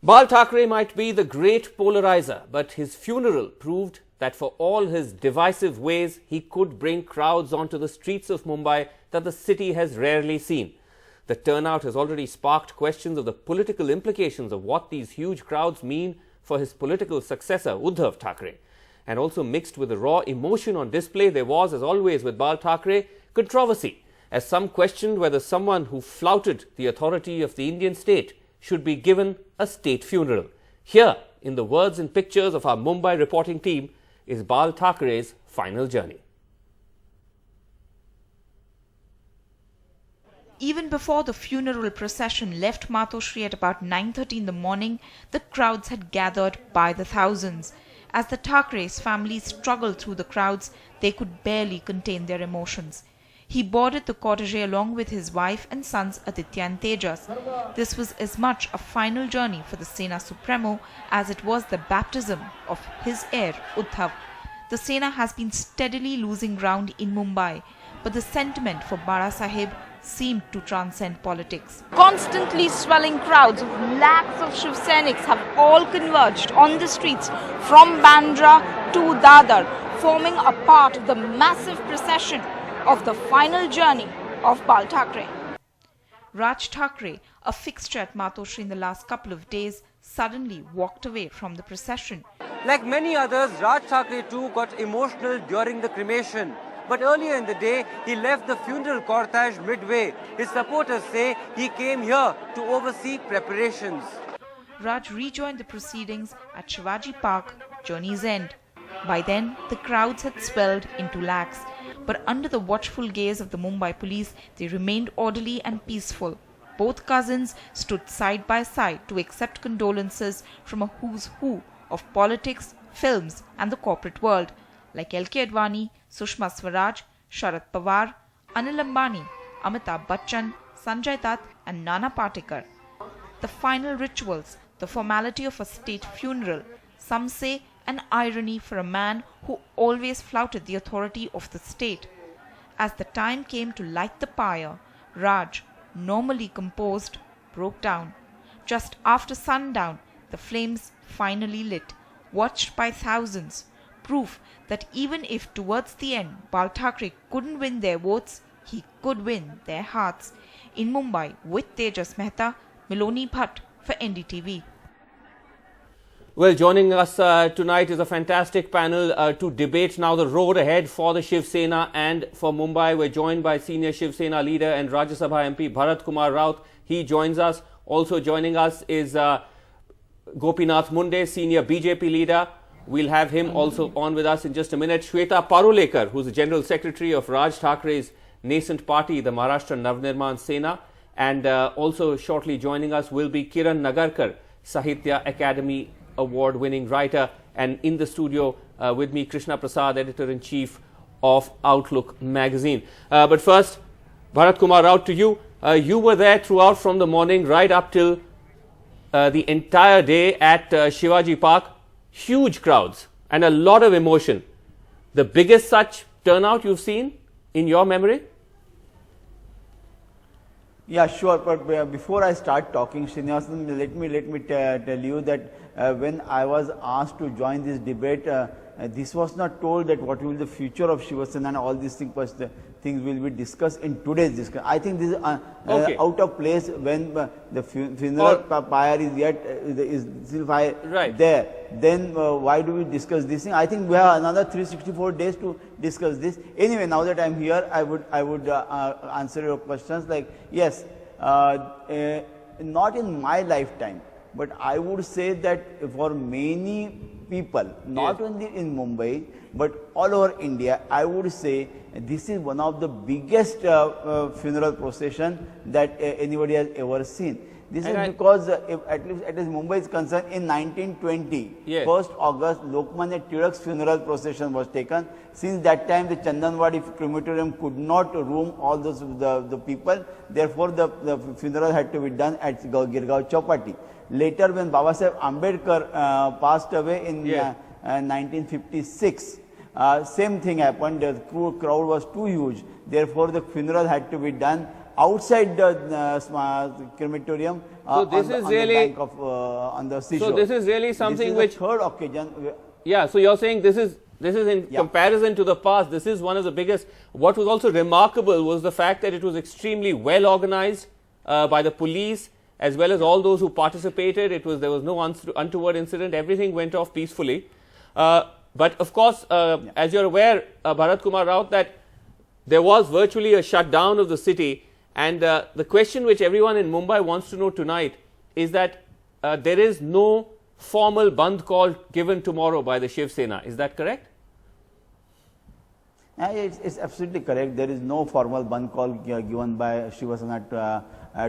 Bal Thackeray might be the great polarizer, but his funeral proved that for all his divisive ways, he could bring crowds onto the streets of Mumbai that the city has rarely seen. The turnout has already sparked questions of the political implications of what these huge crowds mean for his political successor, Uddhav Thackeray. And also mixed with the raw emotion on display, there was, as always with Bal Thackeray, controversy, as some questioned whether someone who flouted the authority of the Indian state should be given a state funeral. Here, in the words and pictures of our Mumbai reporting team, is Bal Thackeray's final journey. Even before the funeral procession left Matoshri at about 9:30 in the morning, the crowds had gathered by the thousands. As the Thackeray's family struggled through the crowds, they could barely contain their emotions. He boarded the cortege along with his wife and sons Aditya and Tejas. This was as much a final journey for the Sena Supremo as it was the baptism of his heir, Uddhav. The Sena has been steadily losing ground in Mumbai, but the sentiment for Bala Sahib seemed to transcend politics. Constantly swelling crowds of lakhs of Shiv Sainiks have all converged on the streets from Bandra to Dadar, forming a part of the massive procession of the final journey of Bal Thackeray. Raj Thackeray, a fixture at Matoshri in the last couple of days, suddenly walked away from the procession. Like many others, Raj Thackeray too got emotional during the cremation. But earlier in the day, he left the funeral cortege midway. His supporters say he came here to oversee preparations. Raj rejoined the proceedings at Shivaji Park, journey's end. By then, the crowds had swelled into lakhs. But under the watchful gaze of the Mumbai police, they remained orderly and peaceful. Both cousins stood side by side to accept condolences from a who's who of politics, films and the corporate world, like L.K. Advani, Sushma Swaraj, Sharad Pawar, Anil Ambani, Amitabh Bachchan, Sanjay Dutt and Nana Patekar. The final rituals, the formality of a state funeral, some say an irony for a man who always flouted the authority of the state. As the time came to light the pyre, Raj, normally composed, broke down. Just after sundown, the flames finally lit, watched by thousands, proof that even if towards the end Bal Thackeray couldn't win their votes, he could win their hearts. In Mumbai, with Tejas Mehta, Miloni Bhatt for NDTV. Well, joining us tonight is a fantastic panel to debate now the road ahead for the Shiv Sena and for Mumbai. We're joined by senior Shiv Sena leader and Rajya Sabha MP Bharat Kumar Raut. He joins us. Also joining us is Gopinath Munde, senior BJP leader. We'll have him also on with us in just a minute. Shweta Parulekar, who's the General Secretary of Raj Thackeray's nascent party, the Maharashtra Navnirman Sena. And also shortly joining us will be Kiran Nagarkar, Sahitya Academy Award-winning writer, and in the studio with me, Krishna Prasad, Editor-in-Chief of Outlook magazine. But first, Bharat Kumar Raut, to you. You were there throughout from the morning right up till the entire day at Shivaji Park. Huge crowds and a lot of emotion. The biggest such turnout you've seen in your memory? Yeah, sure. But before I start talking, Srinivasan, let me tell you that when I was asked to join this debate, this was not told that what will be the future of Shiv Sena and all these things will be discussed in today's discussion. I think this is out of place when the funeral pyre is yet is still there. Then why do we discuss this thing? I think we have another 364 days to discuss this. Anyway, now that I'm here, I would answer your questions. Like, yes, not in my lifetime, but I would say that for many people, not only in Mumbai, but all over India, I would say this is one of the biggest funeral procession that anybody has ever seen. This is because, at least Mumbai is concerned, in 1920, 1st August, Lokmanya Tilak's funeral procession was taken. Since that time, the Chandanwadi crematorium could not room all those the people. Therefore, the funeral had to be done at Girgaon Chowpatty. Later, when Babasaheb Ambedkar passed away in 1956, same thing happened. The crowd was too huge. Therefore, the funeral had to be done outside the crematorium So this is really- the bank of, on the seashore. So this is really something this is which- the third occasion. Yeah, so you're saying this is in Yeah. comparison to the past, this is one of the biggest. What was also remarkable was the fact that it was extremely well organized by the police as well as all those who participated. There was no untoward incident. Everything went off peacefully. But of course, as you're aware, Bharat Kumar Raut, that there was virtually a shutdown of the city, and the question which everyone in Mumbai wants to know tonight is that there is no formal Bandh call given tomorrow by the Shiv Sena. Is that correct? It's absolutely correct. There is no formal Bandh call given by Shiv Sena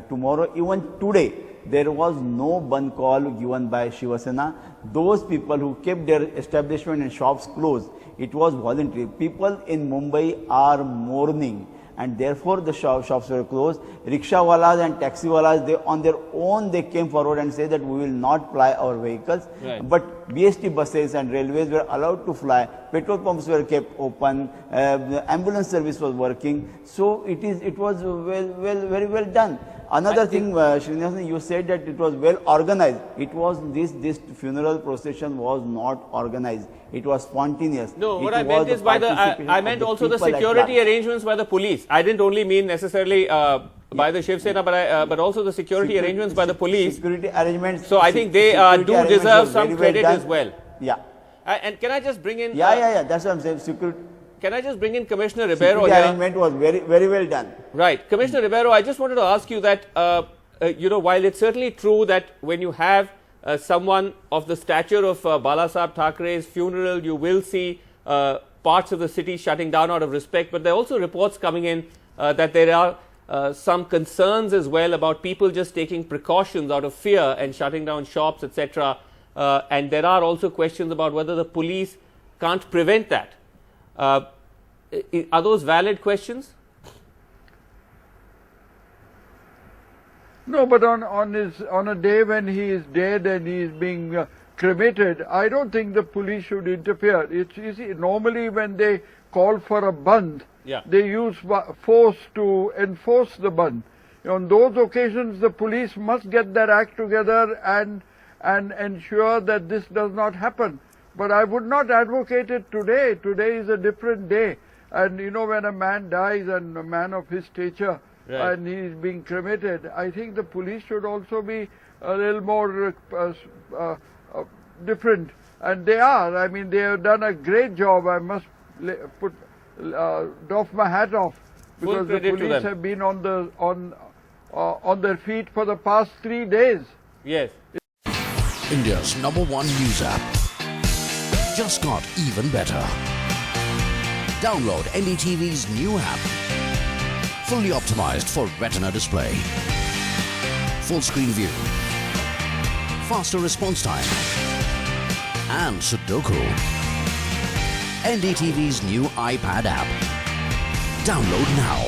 tomorrow. Even today, there was no Bandh call given by Shiv Sena. Those people who kept their establishment and shops closed, it was voluntary. People in Mumbai are mourning, and therefore the shops were closed. Rickshawalas and taxiwalas, they on their own they came forward and said that we will not ply our vehicles. Right. But BST buses and railways were allowed to fly. Petrol pumps were kept open. The ambulance service was working. So it was very well done. Another thing, Srinivasan, you said that it was well organized. It was this funeral procession was not organized. It was spontaneous. No, what It I meant was is the by the, participation I of meant the also the people at security large. arrangements by the police. I didn't only mean necessarily by the Shiv Sena, but also the security arrangements by the police. Security arrangements. So I think they security do arrangements deserve were some very credit done. as well. Yeah. And can I just bring in? Yeah. That's what I'm saying. Security Can I just bring in Commissioner Ribeiro here? arrangement was very well done. Right. Commissioner Ribeiro, I just wanted to ask you that, while it's certainly true that when you have someone of the stature of Balasaheb Thackeray's funeral, you will see parts of the city shutting down out of respect, but there are also reports coming in that there are some concerns as well about people just taking precautions out of fear and shutting down shops, etc. And there are also questions about whether the police can't prevent that. Are those valid questions? No, but on a day when he is dead and he is being cremated, I don't think the police should interfere. It's easy. Normally, when they call for a bandh, Yeah. they use force to enforce the bandh. On those occasions, the police must get their act together and ensure that this does not happen. But I would not advocate it today. Today is a different day. And when a man dies, and a man of his stature, Right. and he is being cremated, I think the police should also be a little more different. And they are. I mean, they have done a great job. I must doff my hat off, because the credit to police them. have been on their feet for the past 3 days. Yes. India's #1 news app just got even better. Download NDTV's new app. Fully optimized for Retina display. Full screen view. Faster response time. And Sudoku. NDTV's new iPad app. Download now.